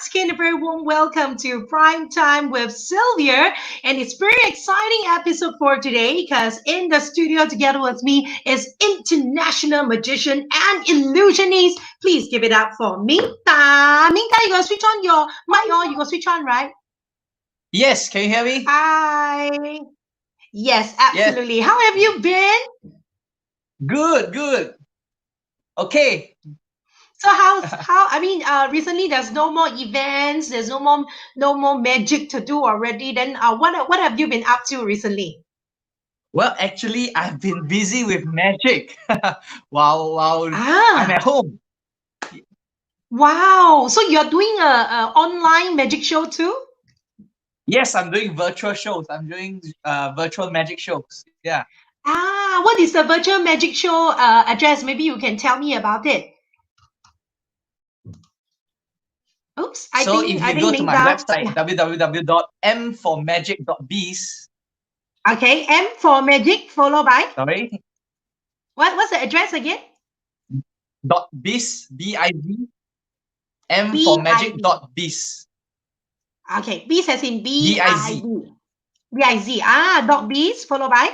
once again a very warm welcome to Prime Time with Sylvia. And it's very exciting episode for today because in the studio together with me is international magician and illusionist. Please give it up for Minta. Minta, you gotta switch on your mic on. You gotta switch on, right? Yes, can you hear me? Hi. Yes, Yes. absolutely. How have you been? Good. Okay. So how I mean recently there's no more events, there's no more magic to do already. Then what have you been up to recently? Well, actually, I've been busy with magic while I'm Ah, at home. wow. So you're doing a online magic show too? Yes, I'm doing virtual shows. I'm doing virtual magic shows. Yeah. Ah, what is the virtual magic show address? Maybe you can tell me about it. Oops, I So think if I you think go to my Mingda. website www.mformagic.biz, Okay, M for magic followed by sorry, what's the address again? .biz, B-I-Z, M for B I magic Z. dot biz, Okay, B as in B-I-Z. B-I-Z. Ah, dot B's followed by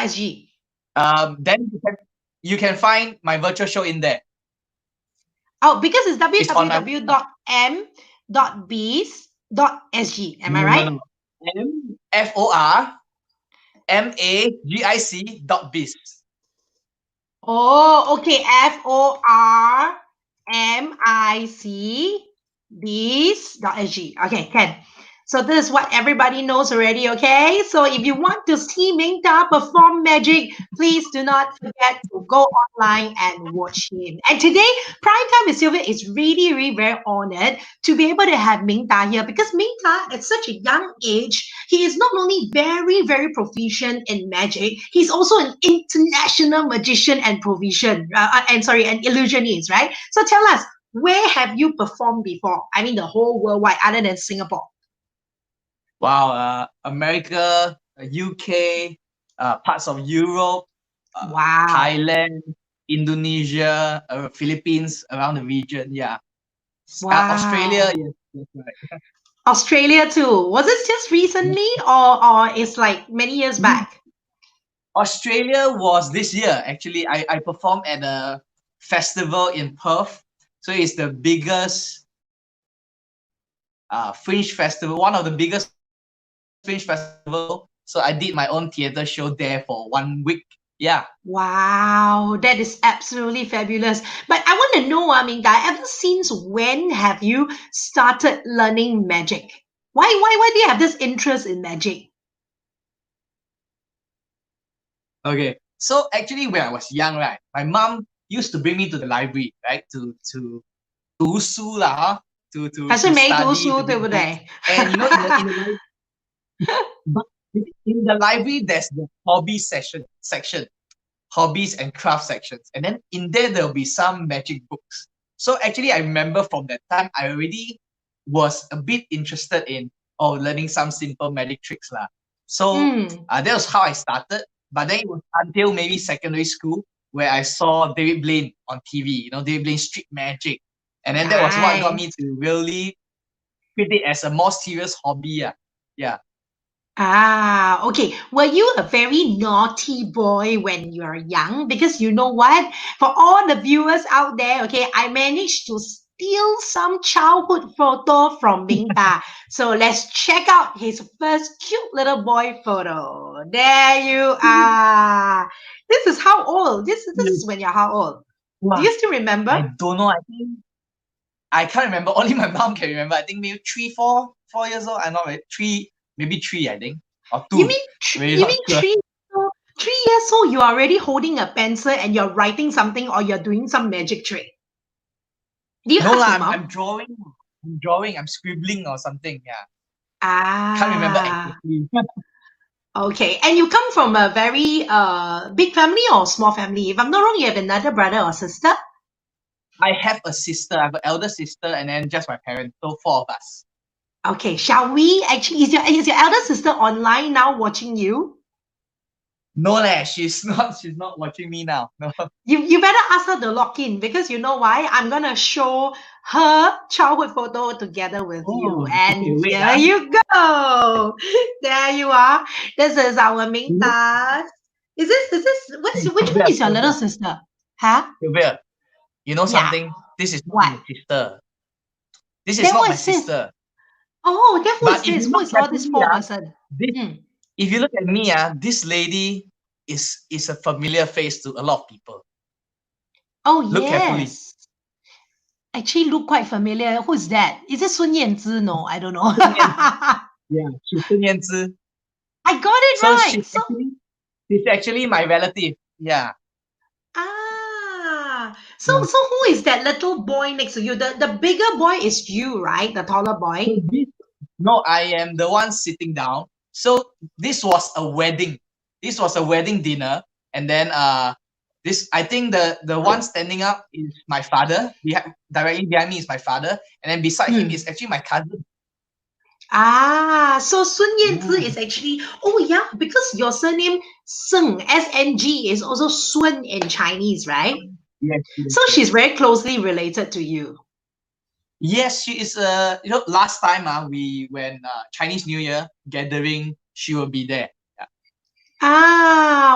.sg. Then you can find my virtual show in there. Oh, because it's It's on my www.m.biz.sg. Am I right? no. MFORMAGIC .biz. Oh, okay. FORMIC biz.sg. Okay, can. So this is what everybody knows already, okay? So if you want to see Mingda perform magic, please do not forget to go online and watch him. And today, Prime Time with Sylvia is really very honored to be able to have Mingda here because Mingda, at such a young age, he is not only very proficient in magic, he's also an international magician and an illusionist, right? So tell us, where have you performed before? I mean, the whole worldwide, other than Singapore. Wow, America, UK, parts of Europe, Wow. Thailand, Indonesia, Philippines, around the region. Yeah. Australia, Wow. yes, that's right. Australia too. Was it just recently or it's like many years back? Australia was this year, actually. I performed at a festival in Perth. So it's the biggest fringe festival, one of the biggest fringe festival. So I did my own theater show there for 1 week. Yeah. Wow, that is absolutely fabulous. But I want to know, I mean, ever since when have you started learning magic? Why do you have this interest in magic? Okay. So actually, when I was young, right, my mom used to bring me to the library, right, to 读书 lah, huh? To 还是没读书， study, to 对 read 不 books. 对？ And but in the library, there's the hobby section, hobbies and craft sections, and then in there'll be some magic books. So actually, I remember from that time, I already was a bit interested in learning some simple magic tricks lah. So Mm. that was how I started. But then it was until maybe secondary school where I saw David Blaine on TV. David Blaine Street Magic, and then that was what got me Nice. to really treat it as a more serious hobby. Yeah. Ah, okay. Were you a very naughty boy when you were young? Because you know what? For all the viewers out there, okay, I managed to steal some childhood photo from Mingda. So let's check out his first cute little boy photo. There you are. This is how old? This is when you're how old? Do Wow. you still remember? I don't know. I think I can't remember. Only my mom can remember. I think maybe 4 years old. I'm not really, maybe 3. I think, or You 2. mean Really you not mean sure. 3 years old, you're already holding a pencil and you're writing something or you're doing some magic trick? Do you No ask lah. your I'm mom? drawing. I'm drawing. I'm scribbling or something. Yeah. Can't remember Ah, exactly. okay. And you come from a very big family or small family? If I'm not wrong, you have another brother or sister? I have a sister. I have an elder sister, and then just my parents. So 4 of us. Okay, shall we actually is your elder sister online now watching you? No, leh, she's not. She's not watching me now. No. You better ask her to log in because you know why? I'm gonna show her childhood photo together with you. Oh, okay. And Wait, here you go. There you are. This is our You know, Mingta. Is this which one Sylvia, is your little Sylvia, sister? Huh? Sylvia, you know Yeah. something? This is not What? my sister. This is Then not what my is this? sister. Oh, then who is But if this? you Who look is all this carefully, four person? this Hmm. if you look at me, this lady is a familiar face to a lot of people. Oh Look carefully. yes. Actually look quite familiar. Who's that? Is it Sun Yanzi? No, I don't know. Sun Yan, yeah, she's Sun Yanzi. I got it So right. So she's actually my relative. Yeah. so who is that little boy next to you? The bigger boy is you, right? The taller So boy. this No, I am the one sitting down. So this was a wedding. This was a wedding dinner, and then this I think the one standing up is my father. Directly behind me is my father, and then beside him Hmm. is actually my cousin. So Sun Yanzi Yeah. is actually, oh yeah, because your surname Sng, Sng is also Sun in Chinese, right? Yes, yes, So she's yes. very closely related to you. Yes, she is. Last time we when Chinese New Year gathering, she will be there. Yeah.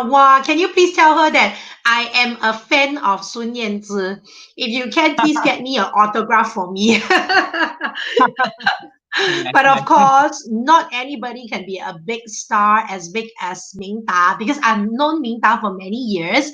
Wow. Can you please tell her that I am a fan of Sun Yanzi? If you can, please get me an autograph for me. Yes, But of yes. course, not anybody can be a big star as big as Ming Ta because I've known Ming Ta for many years.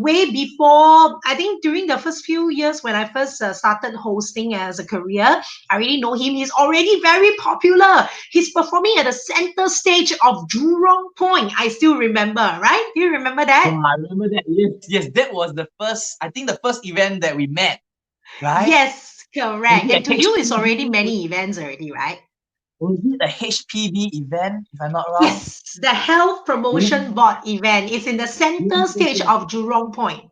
Way before, I think during the first few years when I first started hosting as a career, I already know him. He's already very popular. He's performing at the center stage of Jurong Point. I still remember, right? Do you remember that? Oh, I remember that. Yes, yes. That was the first. I think the first event that we met. Right? Yes, Was correct. it And a to you, it's HPB? already many events already, right? Was it a HPB event, if I'm not wrong? Yes, the Health Yeah, Promotion Board event is in the yes, center yes, stage yes. of Jurong Point.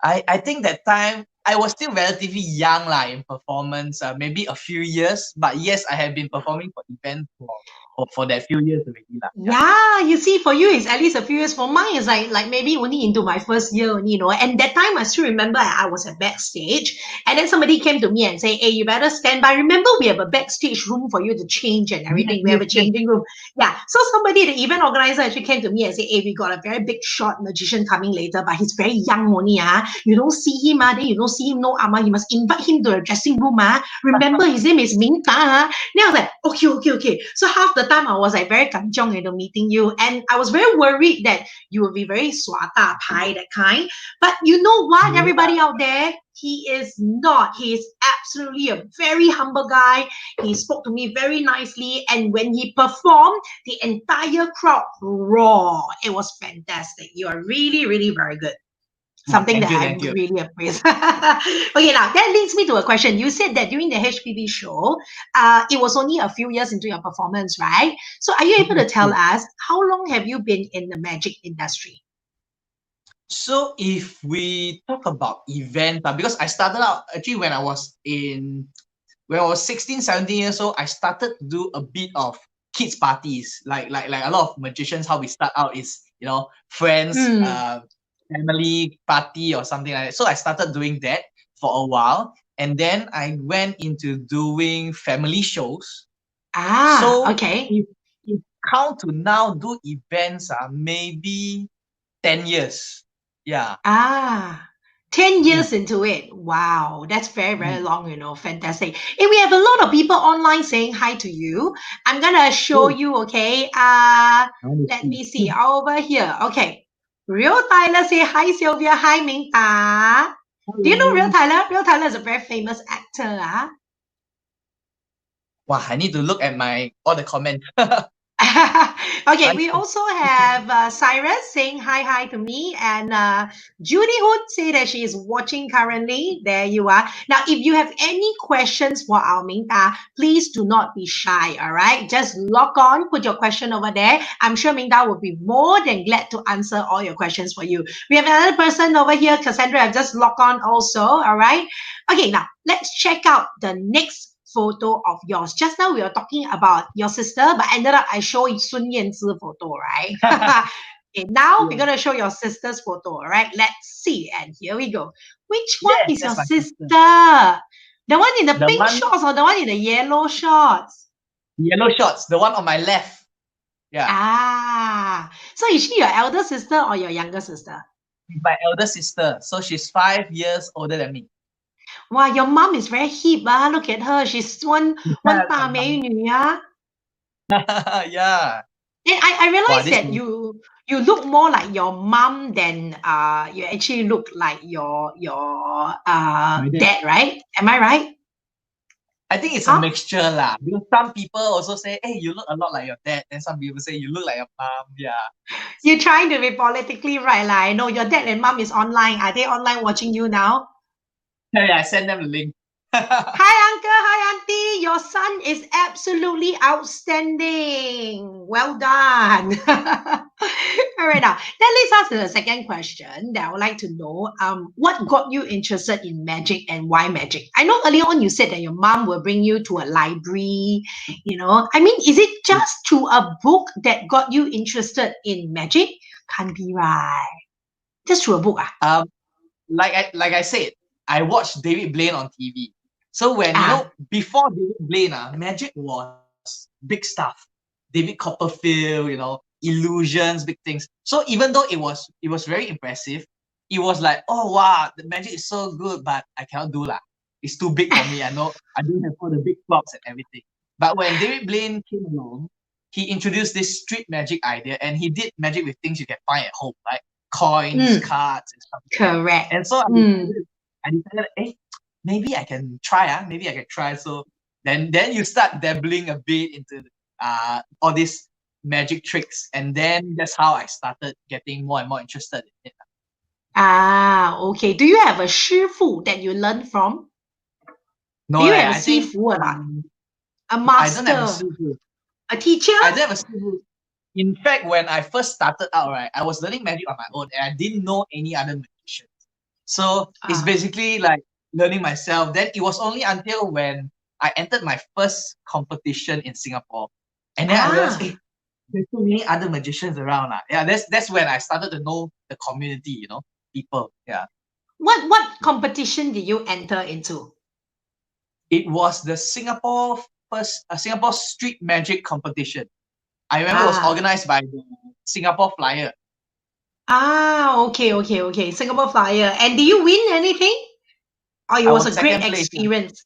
I think that time I was still relatively young in performance, maybe a few years. But yes, I have been performing for events for that few years already. Yeah. Yeah, you see, for you it's at least a few years. For mine is like maybe only into my first year only, And that time I still remember I was at backstage, and then somebody came to me and say, "Hey, you better stand by. Remember, we have a backstage room for you to change and Yes, everything. We have yes, a yes. changing room." Yeah. So somebody, the event organizer, actually came to me and said, "Hey, we got a very big shot magician coming later, but he's very young only. You don't see him, then you don't see him, no You must invite him to the dressing room. Remember, his name is Ming Ta. Then I was like, okay, okay, okay. So half the time I was like very kanchong, meeting you. And I was very worried that you will be very swata pie, that kind. But you know what, Yeah. everybody out there? He is not. He is absolutely a very humble guy. He spoke to me very nicely. And when he performed, the entire crowd roared. It was fantastic. You are really, really very good. Oh, Something thank that you, I thank you. really appreciate. Okay, now that leads me to a question. You said that during the HPV show, it was only a few years into your performance, right? So are you able Yes, to tell yes. us how long have you been in the magic industry? So if we talk about events, because I started out actually when I was 16, 17 years old, I started to do a bit of kids parties. Like a lot of magicians, how we start out is, friends, Hmm. family party or something like that. So I started doing that for a while. And then I went into doing family shows. So Okay. if count to now do events, maybe 10 years. Yeah. Ah, 10 Mm, years into it. Wow, that's very, very mm. long, fantastic. And we have a lot of people online saying hi to you. I'm gonna show Oh, you, okay? I want to Let see. me see over here. Okay. Real Tyler say hi, Sylvia. Hi, Ming Ta. Do you know Real Hello. Tyler? Real Tyler is a very famous actor. Wow, I need to look at all the comments. Okay, I we also have Cyrus saying hi to me, and Judy Hood say that she is watching currently. There you are. Now, if you have any questions for our Mingda, please do not be shy. All right, just log on, put your question over there. I'm sure Mingda will be more than glad to answer all your questions for you. We have another person over here, Cassandra. I've just logged on also. All right. Okay, now let's check out the next photo of yours. Just now we were talking about your sister, but ended up I show Sun Yanzi photo, right? Okay, now we're Yeah. gonna show your sister's photo, all right? Let's see. And here we go. Which one Yes, is your that's my sister? sister. The one in the The pink one, shorts or the one in the yellow shorts? yellow shorts, the one on my left. Yeah, Ah, so is she your elder sister or your younger sister? my elder sister. So she's 5 years older than me. Wow, your mom is very hip, ah. Look at her. She's one My mom. 大美女, ah. Yeah. And I Wow, realized this that one. you look more like your mom than you actually look like your My dad. dad, right? Am I right? I think it's a Huh? mixture lah. Because some people also say, "Hey, you look a lot like your dad." And some people say you look like your mom. Yeah. You're trying to be politically right, lah. I know your dad and mom is online. Are they online watching you now? Yeah, I send them the link. Hi, uncle. Hi, auntie. Your son is absolutely outstanding. Well done. All right, now that leads us to the second question that I would like to know. What got you interested in magic and why magic? I know earlier on you said that your mom will bring you to a library. I mean, is it just through a book that got you interested in magic? Can't be right. Just through a book, ah? Like I said, I watched David Blaine on TV. So when Ah, before David Blaine, magic was big stuff. David Copperfield, illusions, big things. So even though it was very impressive, it was like, oh wow, the magic is so good, but I cannot do lah. It's too big for me. I know I don't have all the big props and everything. But when David Blaine came along, he introduced this street magic idea, and he did magic with things you can find at home, like coins, mm, cards, and stuff like that. correct. And so I Mm. decided, hey, maybe I can try. Maybe I can try. So then you start dabbling a bit into all these magic tricks, and then that's how I started getting more and more interested in it. Ah, okay. Do you have a 师傅 that you learn from? No, Do you have a I think 师傅 or not? A I don't have a master? super. A teacher? I don't have a super. In fact, when I first started out, right, I was learning magic on my own, and I didn't know any other magicians. So it's Ah, basically like learning myself. Then it was only until when I entered my first competition in Singapore, and then I realized, ah. hey, there's so many other magicians around. Yeah, that's when I started to know the community, people. Yeah. What competition did you enter into? It was the Singapore street magic competition. I remember it was Ah, organized by the Singapore Flyer. okay. Singapore Flyer. And did you win anything? Oh, it I was was a great second place. experience.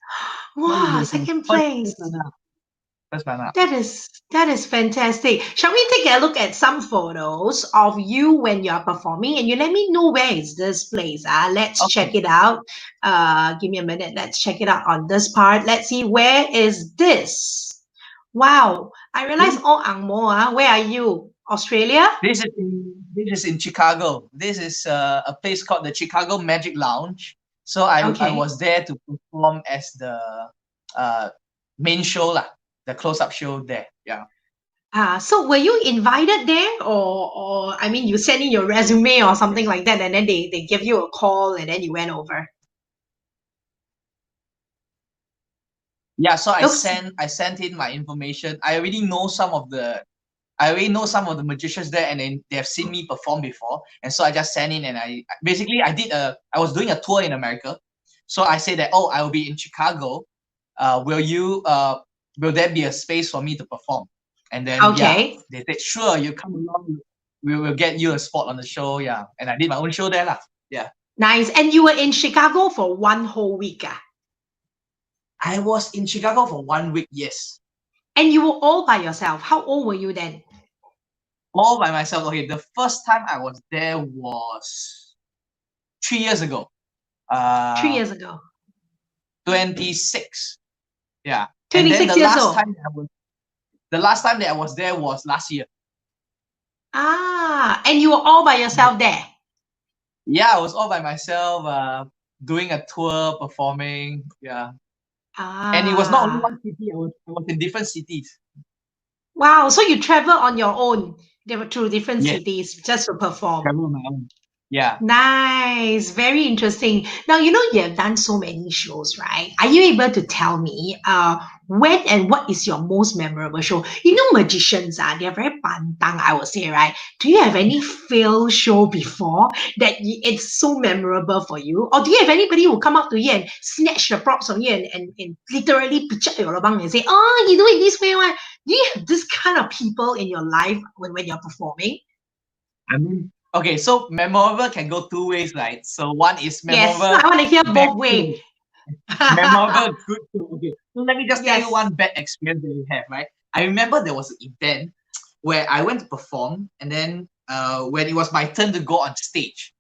Wow, Congratulations. second First, place. first runner. First runner. That is fantastic. Shall we take a look at some photos of you when you're performing and you let me know where is this place? Let's Okay. check it out. Give me a minute. Let's check it out on this part. Let's see where is this. Wow, I realize all Ang Mo. Where are you? Australia? This is in Chicago. This is a place called the Chicago Magic Lounge. So I Okay. was there to perform as the uh, main show lah, the close-up show there. Yeah. So were you invited there or I mean you sent in your resume or something like that and then they give you a call and then you went over? Yeah, so I Oops. sent in my information. I already know some of the magicians there, and then they have seen me perform before, and so I just sent in, and I was doing a tour in America, so I said that, oh, I will be in Chicago. Will there be a space for me to perform? And then Okay. they said, sure, you come along. We will get you a spot on the show. Yeah, and I did my own show there lah. Yeah. Nice. And you were in Chicago for one whole week. I was in Chicago for 1 week. Yes. And you were all by yourself. How old were you then? All by myself. Okay, the first time I was there was 3 years ago. 3 years ago. 26. Yeah. And then 26 years old. the last time that I was there was last year. And you were all by yourself there. Yeah, I was all by myself, doing a tour, performing. Yeah. And it was not only one city, I was in different cities. Wow. So you travel on your own through different Yes, cities just to perform. travel on my own. Yeah. Nice, very interesting. Now, you have done so many shows, right? Are you able to tell me when and what is your most memorable show? Magicians, they are very pantang, I would say, right? Do you have any fail show before that it's so memorable for you? Or do you have anybody who come up to you and snatch the props from you and literally pitch your lobang and say, oh, you do it this way, one? Do you have this kind of people in your life when you're performing? I mean, okay, so memorable can go two ways, right? So one is Yes, memorable, I want to hear bad both ways. show. Memorable, good show. Okay, so let me just tell you Yes. one bad experience that we have, right? I remember there was an event where I went to perform, and then when it was my turn to go on stage,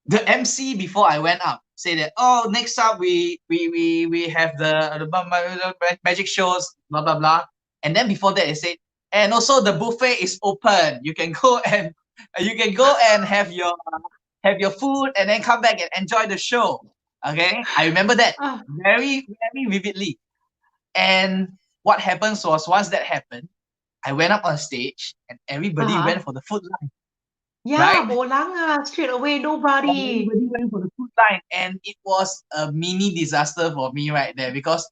the MC before I went up said that, oh, next up we have the magic shows, blah blah blah. And then before that they said, and also the buffet is open. You can go and have your food and then come back and enjoy the show. Okay, I remember that Oh, very very vividly. And what happens was, once that happened, I went up on stage and everybody uh-huh. went for the food line, Yeah, right? bolang straight away, nobody. Everybody went for the food line, and it was a mini disaster for me right there, because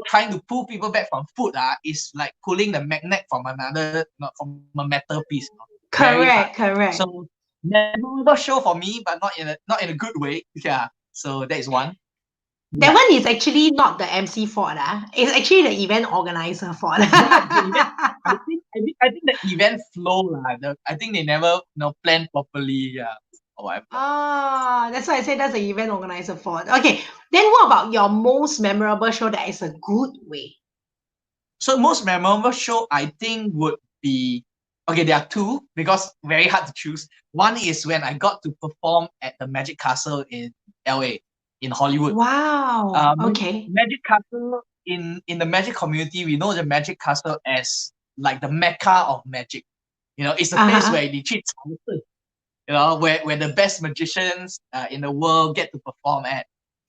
trying to pull people back from food is like pulling the magnet from another, not from a metal piece. Very hard. Correct, correct. So memorable show for me, but not in a good way. Yeah. So that is one. That Yeah. one is actually not the MC fault. It's actually the event organizer fault. Yeah, the event. I think the event flow I think they never plan properly. Yeah. Or whatever. That's why I say that's the event organizer fault. Okay, then what about your most memorable show that is a good way? So most memorable show I think would be, okay. There are two, because very hard to choose. One is when I got to perform at the Magic Castle in LA, in Hollywood. Wow. Okay. Magic Castle, in the magic community, we know the Magic Castle as like the mecca of magic. It's the place Uh-huh. where they treat where the best magicians in the world get to perform at.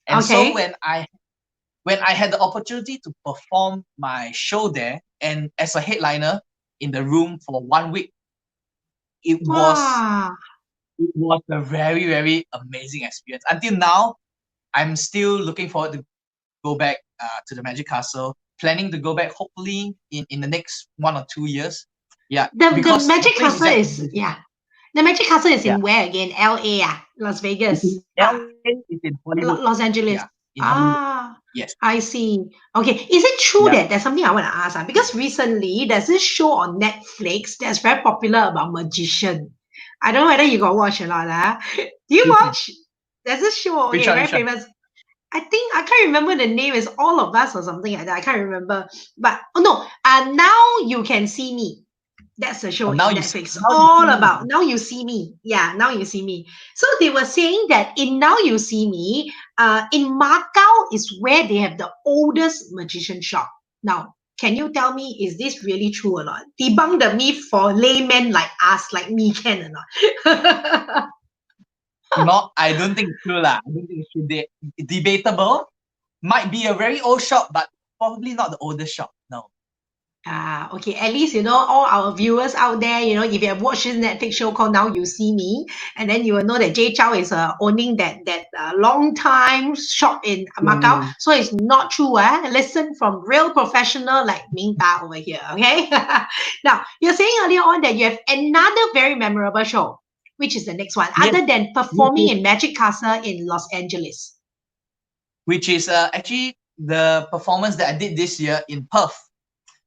And so Okay. when I had the opportunity to perform my show there and as a headliner in the room for 1 week, it was Wow. it was a very, very amazing experience. Until now, I'm still looking forward to go back to the Magic Castle, planning to go back hopefully in the next 1 or 2 years. Yeah, The because the Magic place is Castle just is, amazing. yeah. The Magic Castle is Yeah, in where again? LA, Las it's Vegas, in LA, it's in Hollywood. Los Angeles. Yeah, in Hollywood. Ah, Yes. I see. Okay, is it true Yeah. that there's something I want to ask? Because recently there's this show on Netflix that's very popular about magician. I don't know whether you got watch or not. Do you Which one? watch? There's this show, Which okay, one? very Which one? famous. I think I can't remember the name. It's All of Us or something like that. I can't remember. But oh no, Now You Can See Me. That's the show Oh, in Netflix. now you see All me. about Now You See Me. Yeah, Now You See Me. So they were saying that in Now You See Me, in Macau is where they have the oldest magician shop. Now, can you tell me, is this really true or not? Debunk the myth for laymen like us, like me, can or not? Not, I don't think it's true lah. I don't think it's true. Debatable. Might be a very old shop, but probably not the oldest shop. No. Okay. At least all our viewers out there. If you have watched this Netflix show called Now You See Me, and then you will know that Jay Chow is owning that long time shop in Macau. Yeah. So it's not true. Listen from real professional like Ming Ta over here. Okay. Now you're saying earlier on that you have another very memorable show, which is the next one, Yes, other than which performing is in Magic Castle in Los Angeles. actually the performance that I did this year in Perth,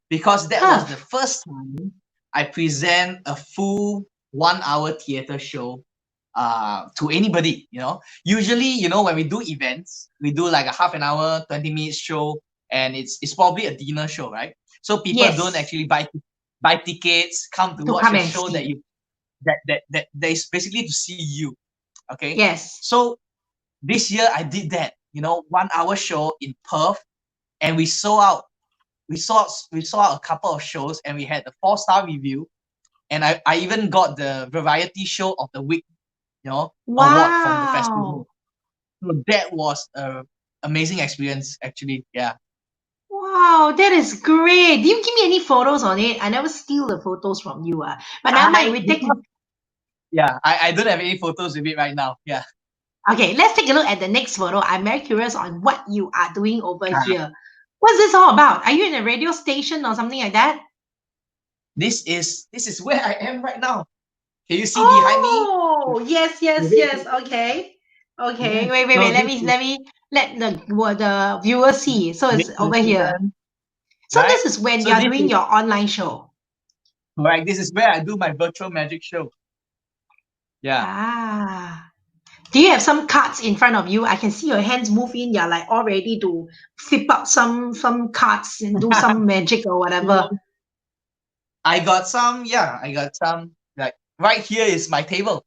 because that was the Perth. first time I present a full 1 hour theater show to anybody. Usually, when we do events, we do like a half an hour, 20 minutes show, and it's probably a dinner show, right? So people don't Yes. actually buy tickets, come to To watch come a and show see. that is basically to see you. Okay. Yes. So this year I did that, 1 hour show in Perth, and we sold out. We saw a couple of shows, and we had the 4-star review, and I even got the variety show of the week, award from the Wow. festival. So that was a amazing experience, actually. Yeah. Wow, that is great. Did you give me any photos on it? I never steal the photos from you. But never mind, I we take. because Yeah, I don't have any photos with it right now. Yeah. Okay, let's take a look at the next photo. I'm very curious on what you are doing over Ah, here. What's this all about? Are you in a radio station or something like that? this is where I am right now. Can you see behind me? Oh, yes, The yes, red yes. button? Okay. Okay. Yes. Wait. So Let this me is let the viewer see. So it's big over here. person, So right? this is when So you're this doing is your online show. correct. This is where I do my virtual magic show. Yeah. Ah. Do you have some cards in front of you? I can see your hands move in. You're like all ready to flip up some cards and do some magic or whatever. So I got some like right here is my table.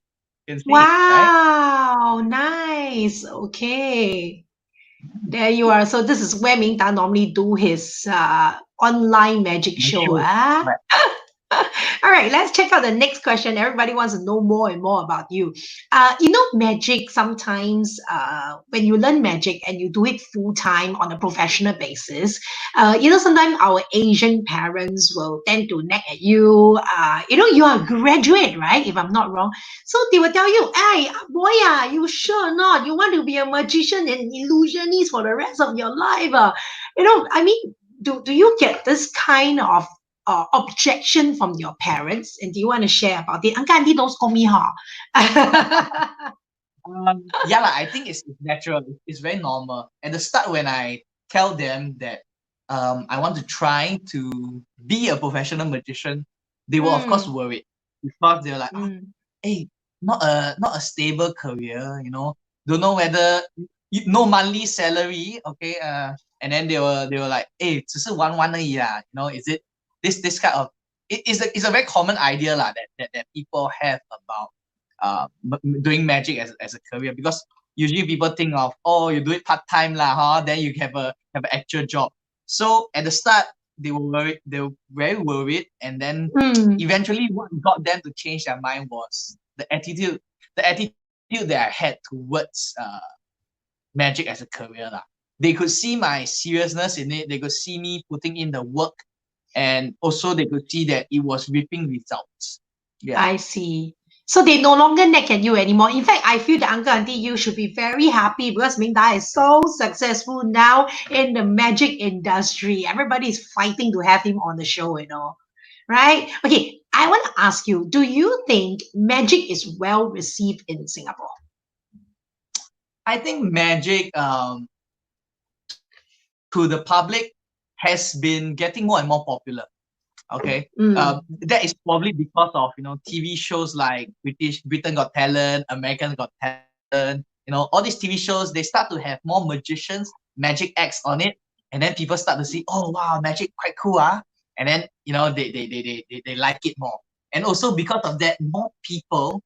You can see, right? Wow, nice. Okay. There you are. So this is where Ming Da normally do his online magic My show. show. Ah. Right. All right, let's check out the next question. Everybody wants to know more and more about you. Magic sometimes when you learn magic and you do it full time on a professional basis, sometimes our Asian parents will tend to nag at you. You are a graduate, right? If I'm not wrong. So they will tell you, hey, boy, you sure not? You want to be a magician and illusionist for the rest of your life? I mean, do you get this kind of objection from your parents, and do you want to share about it? Uncle, auntie, don't scold me, huh? Yeah, like, I think it's natural. It's very normal. At the start, when I tell them that I want to try to be a professional magician, they were of course Mm, worried because they're like, oh, mm, hey, not a stable career, don't know whether no monthly salary, okay, and then they were like, hey, 只是玩玩而已 啦, is it this kind of it's a very common idea lah that people have about doing magic as a career, because usually people think of, oh, you do it part-time lah, huh? Then you have an actual job. So at the start they were very worried, and then mm. eventually what got them to change their mind was the attitude that I had towards magic as a career lah. They could see my seriousness in it, they could see me putting in the work, and also they could see that it was reaping results. Yeah. I see. So they no longer nag at you anymore. In fact, I feel that uncle auntie you should be very happy because Ming Da is so successful now in the magic industry. Everybody is fighting to have him on the show, right? Okay, I want to ask you, do you think magic is well received in Singapore? I think magic to the public has been getting more and more popular. Okay, Mm, that is probably because of TV shows like Britain Got Talent, American Got Talent. All these TV shows, they start to have more magicians, magic acts on it, and then people start to see, oh wow, magic quite cool, and then they like it more. And also because of that, more people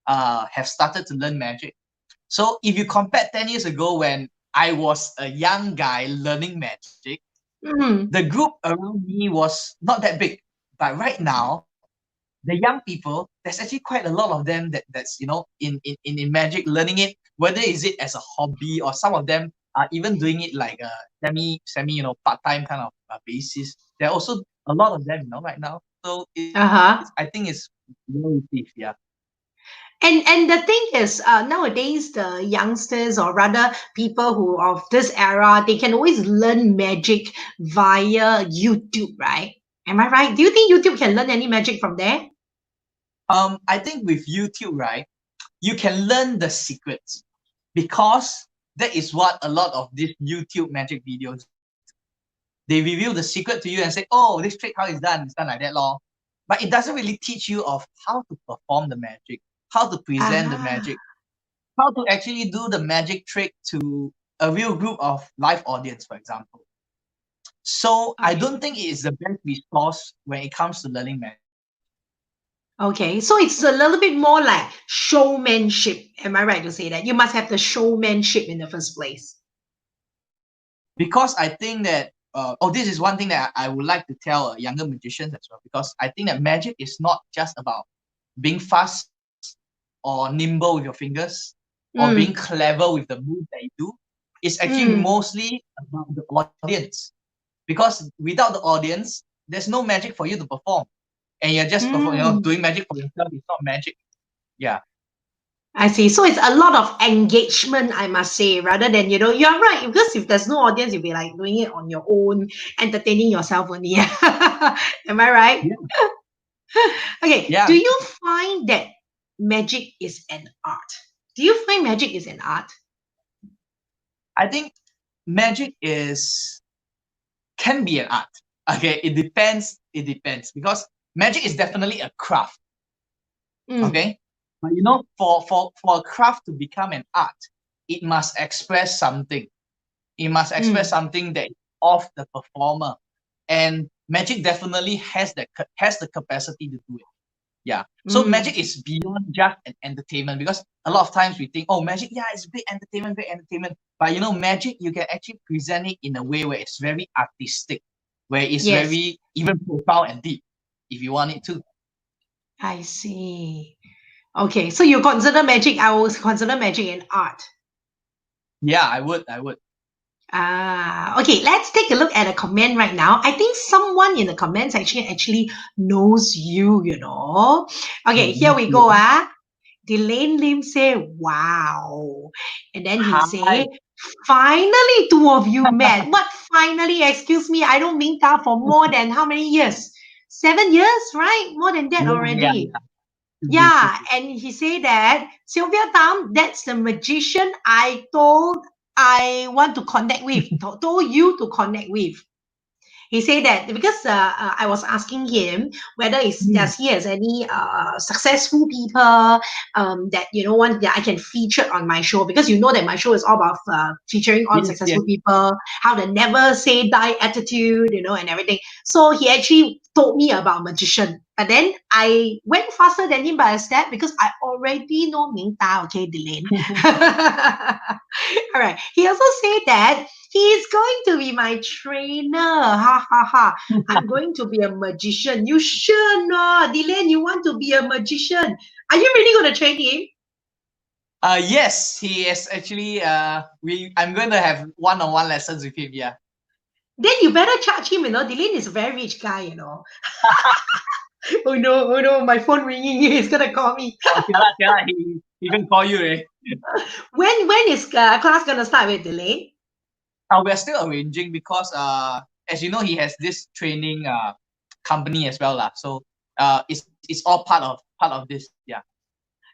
have started to learn magic. So if you compare 10 years ago when I was a young guy learning magic, mm, the group around me was not that big. But right now, the young people, there's actually quite a lot of them that's in magic, learning it, whether is it as a hobby, or some of them are even doing it like a semi part-time kind of basis. There are also a lot of them right now. So uh-huh. I think it's well received. Yeah. And the thing is, nowadays the youngsters, or rather people who of this era, they can always learn magic via YouTube, right? Am I right? Do you think YouTube can learn any magic from there? I think with YouTube, right, you can learn the secrets, because that is what a lot of these YouTube magic videos do. They reveal the secret to you and say, oh, this trick, how it's done like that, lor. But it doesn't really teach you of how to perform the magic, how to present the Ah, magic, how to actually do the magic trick to a real group of live audience, for example. So I okay. don't think it is the best resource when it comes to learning magic. Okay, so it's a little bit more like showmanship. Am I right to say that? You must have the showmanship in the first place. Because I think that this is one thing that I would like to tell younger magicians as well, because I think that magic is not just about being fast or nimble with your fingers, or being Mm, clever with the move that you do. It's actually mm, mostly about the audience, because without the audience, there's no magic for you to perform, and you're just mm. doing magic for yourself. It's not magic. Yeah. I see. So it's a lot of engagement, I must say, rather than, you're right. Because if there's no audience, you'll be like doing it on your own, entertaining yourself only. Am I right? Yeah. Okay. Yeah. Do you find that magic is an art? Do you find magic is an art? I think magic is can be an art. Okay, it depends. It depends because magic is definitely a craft. Mm, Okay, but for a craft to become an art, it must express something. It must express mm, something that is of the performer, and magic definitely has the capacity to do it. Yeah. So mm. magic is beyond just an entertainment because a lot of times we think, oh, magic, yeah, it's great entertainment, great entertainment. But magic, you can actually present it in a way where it's very artistic, where it's Yes, very even profound and deep, if you want it to. I see. Okay, so you consider magic, I will consider magic an art. Yeah, I would. I would. Okay, let's take a look at a comment right now. I think someone in the comment section actually knows you. Okay, here we go. Yeah. Delane Lim say, wow. And then he Hi. say, finally two of you met. What finally? Excuse me, I don't meet that for more than how many years? 7 years, right? More than that Yeah, yeah, already. yeah. Should be, should Yeah, be. and he said that Sylvia Tam, that's the magician I want to connect with, told you to connect with. He said that because I was asking him whether Hmm. does he has any successful people that want that I can feature on my show, because you know that my show is all about featuring on Yes, yes. successful people, how the never say die attitude, and everything. So he actually told me about magician, but then I went faster than him by a step because I already know Ming Ta, okay, Delane. All right. He also said that he is going to be my trainer. Ha ha ha. I'm going to be a magician. You sure not? Dylan, you want to be a magician? Are you really going to train him? Yes, he is actually. I'm going to have one-on-one lessons with him. Yeah. Then you better charge him. Dylan is a very rich guy. Oh no, my phone ringing. He's going to call me. Oh, yeah, he can call you, eh? When is class going to start with Dylan? We're still arranging because as you know, he has this training company as well, lah. So it's all part of this. Yeah.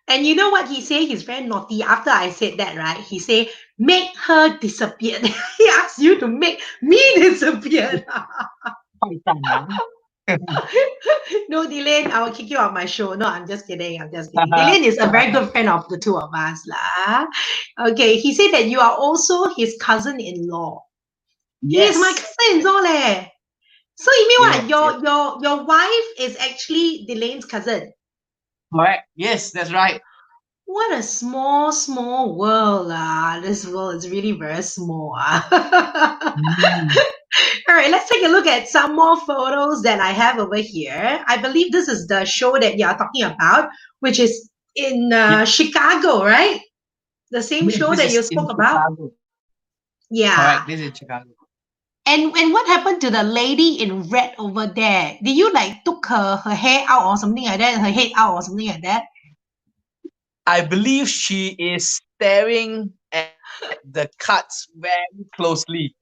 And you know what he said? He's very naughty. After I said that, right? He said, make her disappear. He asked you to make me disappear. Quite fun, huh? No, Dylan, I will kick you off my show. No, I'm just kidding. I'm just kidding. Dylan is a very good friend of the two of us. Lah. Okay, he said that you are also his cousin-in-law. He is my Yes. cousin-in-law leh. So you mean Yes. what? Yes. Your wife is actually Dylan's cousin. Correct. Yes, that's right. What a small, small world. This world is really very small. All Mm. right, let's take a look at some more photos that I have over here. I believe this is the show that you are talking about, which is in Yeah. Chicago, right? The same Yes, show this that you is in spoke about? Chicago. Yeah. Correct. This is in Chicago. And what happened to the lady in red over there? Did you like took her hair out or something like that? Her head out or something like that? I believe she is staring at the cuts very closely.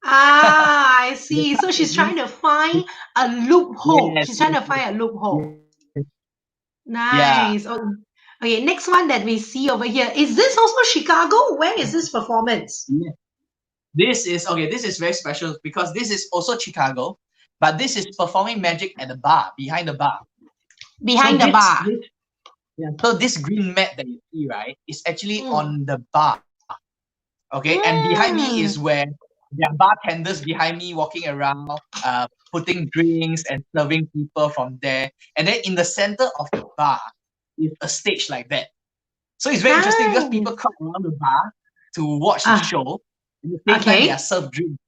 I The see. cuts So that she's trying means to find a loophole. yes, She's trying yes, to yes, find a loophole. yes. Yeah. Nice. Oh, okay, next one that we see over here. Is this also Chicago? Where is this performance? Yeah. This is okay. This is very special because this is also Chicago, but this is performing magic at the bar behind the bar. So Behind the bar. yeah. So this green mat that you see, right, is actually Mm. on the bar. Okay, and behind me is Mm. where there are bartenders behind me walking around, putting drinks and serving people from there. And then in the center of the bar is a stage like that. So it's very interesting because people Nice. crowd around the bar to watch the Ah, show. At the same time, they are okay. served drinks.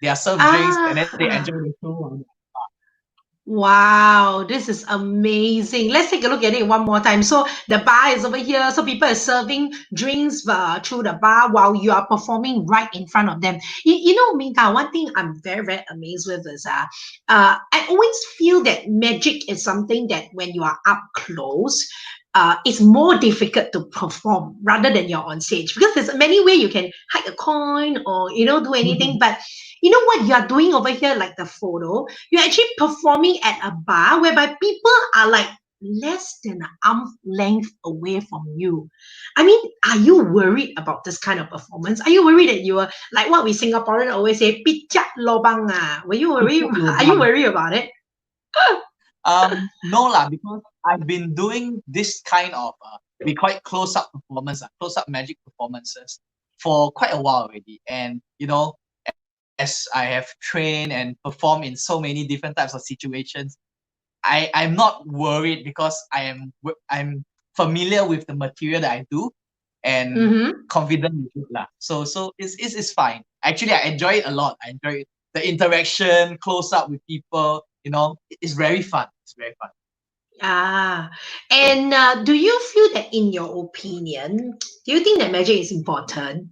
They are served drinks and then they Ah, enjoy the show. wow, this is amazing. Let's take a look at it one more time. So the bar is over here. So people are serving drinks through the bar while you are performing right in front of them. Minka, one thing I'm very, very amazed with is I always feel that magic is something that when you are up close, it's more difficult to perform rather than you're on stage, because there's many way you can hide a coin or do anything. But you know what you are doing over here, like the photo, you're actually performing at a bar whereby people are like less than an arm length away from you. I mean, are you worried about this kind of performance? Are you worried that you are like what we Singaporean always say, pichat lobang ah? Were you worried? Are you worried about it? No lah, because I've been doing this kind of we call it close-up performance, close-up magic performances for quite a while already. And as I have trained and performed in so many different types of situations, I'm not worried because I'm familiar with the material that I do and confident with it lah. So it's fine. Actually, I enjoy it a lot. I enjoy the interaction, close up with people. It's very fun. It's very fun. And do you feel that, in your opinion, do you think that magic is important?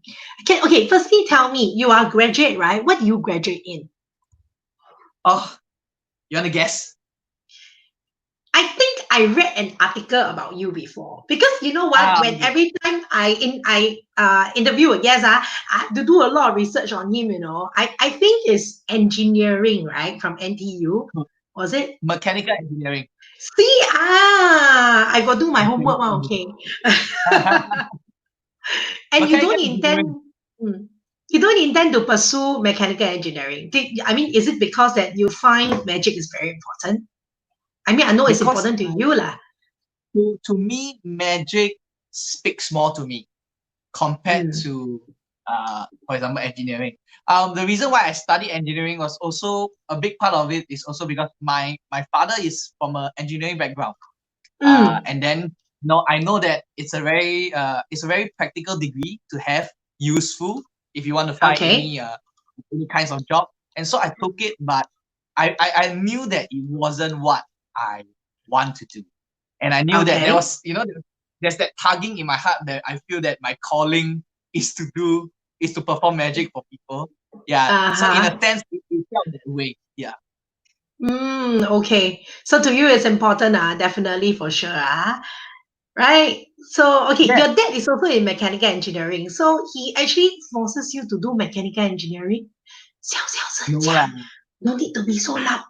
Okay, firstly, tell me, you are a graduate, right? What do you graduate in? Oh, you want to guess? I think I read an article about you before, because you know what? When every time I interview a guest, I have to do a lot of research on him. I think it's engineering, right, from NTU. Was it mechanical engineering? See, I got to do my homework. Okay. And you don't intend to pursue mechanical engineering. I mean, is it because that you find magic is very important? I mean, I know it's important to you lah. To me, magic speaks more to me compared to, for example, engineering. The reason why I studied engineering was also a big part of it is also because my father is from an engineering background, and then I know that it's a very practical degree to have, useful if you want to find any kinds of job. And so I took it, but I knew that it wasn't what I want to do, and I knew that there was there's that tugging in my heart that I feel that my calling is to perform magic for people. Yeah. So in a sense, it felt that way. Yeah. Okay. So to you, it's important, definitely, for sure. Right? So, okay, your dad is also in mechanical engineering. So he actually forces you to do mechanical engineering? No need to be so loud.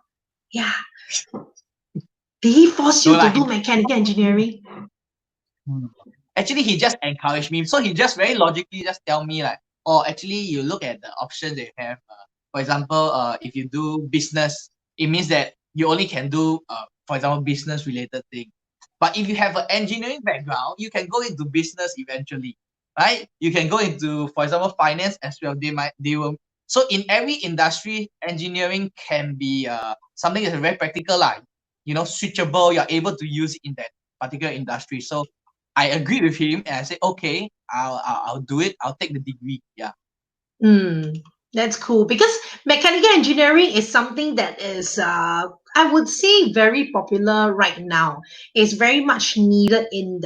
Yeah. Did he force you to do mechanical engineering? Actually, he just encouraged me. So he just very logically just tell me like, oh, actually, you look at the options they have. For example, if you do business, it means that you only can do, for example, business related thing. But if you have an engineering background, you can go into business eventually, right? You can go into, for example, finance as well. They will. So in every industry, engineering can be something that's very practical, like switchable. You're able to use it in that particular industry. So I agreed with him, and I said, okay, I'll do it. I'll take the degree. Yeah. That's cool, because mechanical engineering is something that is, I would say, very popular right now. It's very much needed in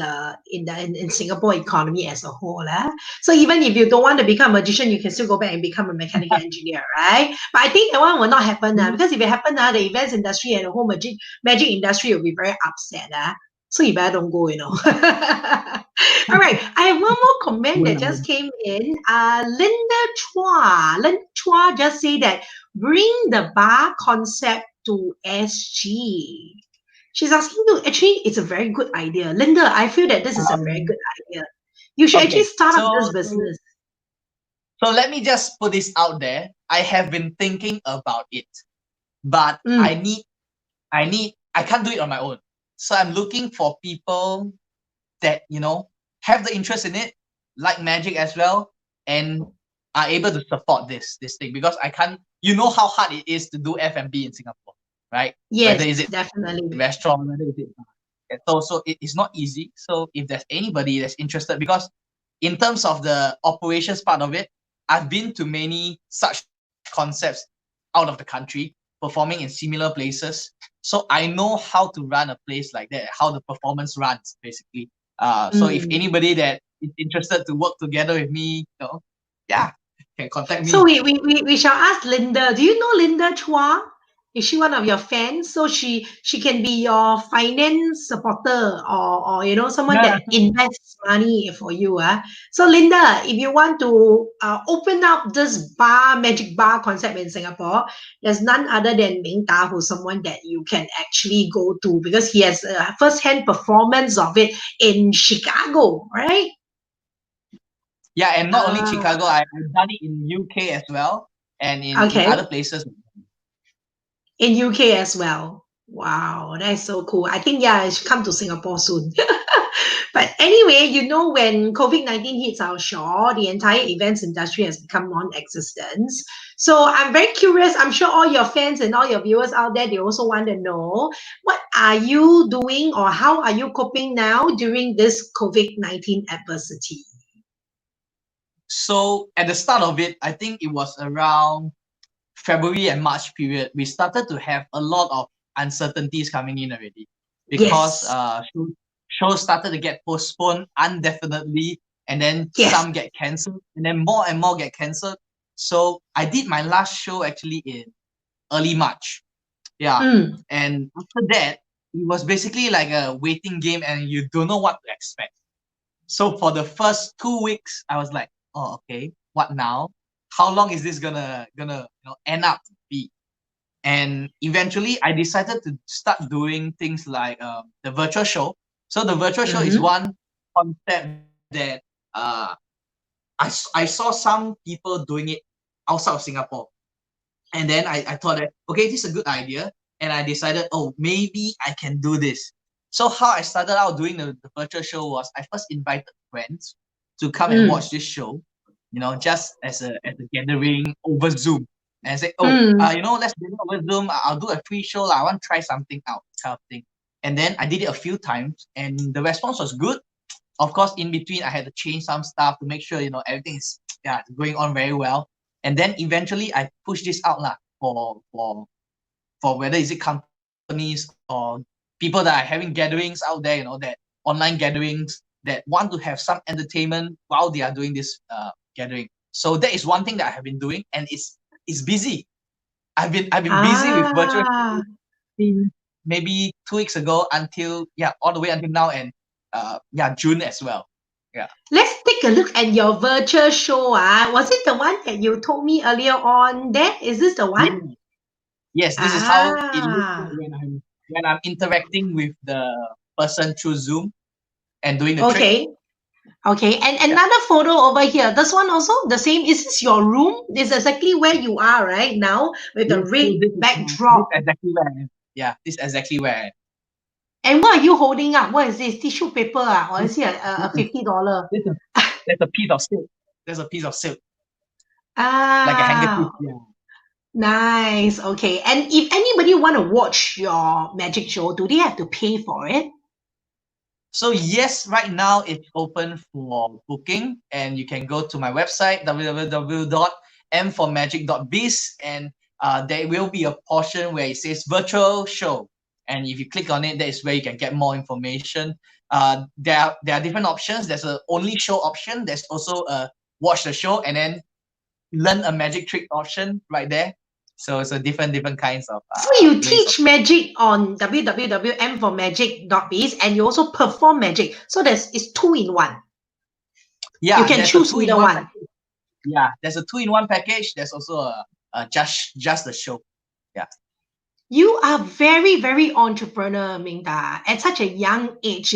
Singapore economy as a whole. So even if you don't want to become a magician, you can still go back and become a mechanical engineer, right? But I think that one will not happen now, because if it happen now, the events industry and the whole magic industry will be very upset. So you better don't go. All right, I have one more comment that just came in. Linda Chua just say that bring the bar concept to SG. She's asking you, actually, it's a very good idea. Linda, I feel that this is a very good idea. You should actually start up this business. So let me just put this out there. I have been thinking about it, but I can't do it on my own. So I'm looking for people that, have the interest in it, like magic as well, and are able to support this thing, because I can't, how hard it is to do F&B in Singapore, right? Yes, whether is it definitely restaurant, whether is it so it's not easy. So if there's anybody that's interested, because in terms of the operations part of it, I've been to many such concepts out of the country, performing in similar places. So I know how to run a place like that, how the performance runs, basically. So if anybody that is interested to work together with me, can contact me. So we shall ask Linda. Do you know Linda Chua? Is she one of your fans? So she can be your finance supporter, or someone Yeah. that invests money for you. So Linda, if you want to open up this magic bar concept in Singapore, there's none other than Ming Da, who's someone that you can actually go to because he has a first-hand performance of it in Chicago, right? Yeah, and not only Ah, Chicago, I've done it in UK as well, and in okay. other places. In UK as well. Wow, that's so cool. I think, yeah, I should come to Singapore soon. But anyway, when COVID-19 hits our shore, the entire events industry has become non-existent. So I'm very curious. I'm sure all your fans and all your viewers out there, they also want to know, what are you doing or how are you coping now during this COVID-19 adversity? So at the start of it, I think it was around February and March period, we started to have a lot of uncertainties coming in already because Yes. shows started to get postponed indefinitely, and then Yes. some get cancelled, and then more and more get cancelled. So I did my last show actually in early March. Yeah. Mm. And after that, it was basically like a waiting game and you don't know what to expect. So for the first 2 weeks, I was like, oh, okay, what now? How long is this gonna end up to be? And eventually, I decided to start doing things like the virtual show. So the virtual show is Mm-hmm. one concept that I saw some people doing it outside of Singapore, and then I thought that, okay, this is a good idea, and I decided, oh, maybe I can do this. So how I started out doing the virtual show was I first invited friends to come and Mm. watch this show, just as a gathering over Zoom, and say, oh, Mm. let's do it over Zoom. I'll do a free show. I want to try something out, kind of thing. And then I did it a few times, and the response was good. Of course, in between, I had to change some stuff to make sure everything is going on very well. And then eventually, I pushed this out lah for whether is it companies or people that are having gatherings out there, that online gatherings that want to have some entertainment while they are doing this gathering. So that is one thing that I have been doing, and it's busy. I've been busy with virtual Ah. since maybe 2 weeks ago until all the way until now, and June as well. Yeah. Let's take a look at your virtual show. Was it the one that you told me earlier on? There, is this the one? Yeah. Yes, this is how it looks like Ah, when I'm interacting with the person through Zoom and doing the trick. okay. Okay. And Yeah. another photo over here. This one also the same. Is this your room? This is exactly where you are right now with the Yes, so red this backdrop. exactly where I am. Yeah, this is exactly where I am. And what are you holding up? What is this? Tissue paper, or This, is it a this is $50? this is there's a piece of silk. There's a piece of silk, like a handkerchief. Ah, Yeah. nice. Okay. And if anybody want to watch your magic show, do they have to pay for it? So yes, right now it's open for booking, and you can go to my website www.mformagic.biz, and there will be a portion where it says virtual show, and if you click on it, that is where you can get more information. There are different options. There's a only show option. There's also a watch the show and then learn a magic trick option right there. So it's a different kinds of So you ways of. teach magic on www.mformagic.biz and you also perform magic. So it's two in one. You Yeah, can there's a choose either two-in-one one. package. Yeah, there's a two-in-one package. There's also a just the show. Yeah. You are very, very entrepreneur, Mingda, at such a young age,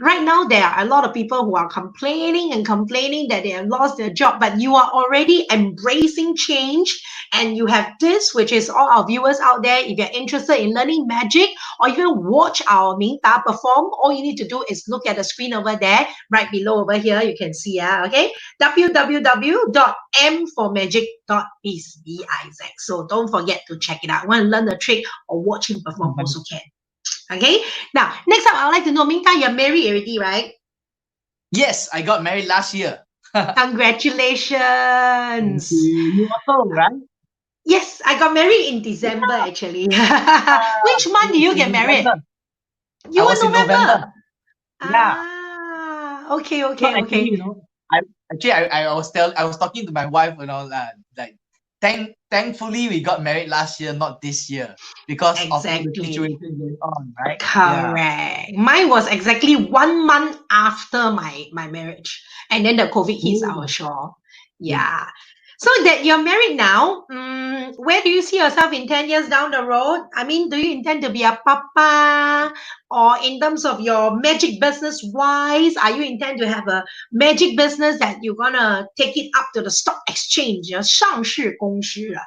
right now there are a lot of people who are complaining and complaining that they have lost their job, but you are already embracing change and you have this, which is all our viewers out there. If you're interested in learning magic or even watch our Mingda perform, all you need to do is look at the screen over there, right below over here, you can see, okay? www.mformagic.biz, B-I-Z. So don't forget to check it out. Want to learn the trick or watch him perform also can. Okay. Now, next up, I would like to know, Mingta, you're married already, right? Yes, I got married last year. Thank Congratulations. you. You also, right? Yes, I got married in December actually. Which I month do was you in get married? November. You I were was in November. November. Yeah. Okay, So okay, actually, okay. I was talking to my wife, like thankfully we got married last year, not this year, because of all the Exactly. situation going on, right? Correct. Mine was exactly 1 month after my marriage, and then the COVID hits our shore. Yeah. So that you're married now, where do you see yourself in 10 years down the road? I mean, do you intend to be a papa? Or in terms of your magic business wise, are you intend to have a magic business that you're gonna take it up to the stock exchange? 上市公司啊，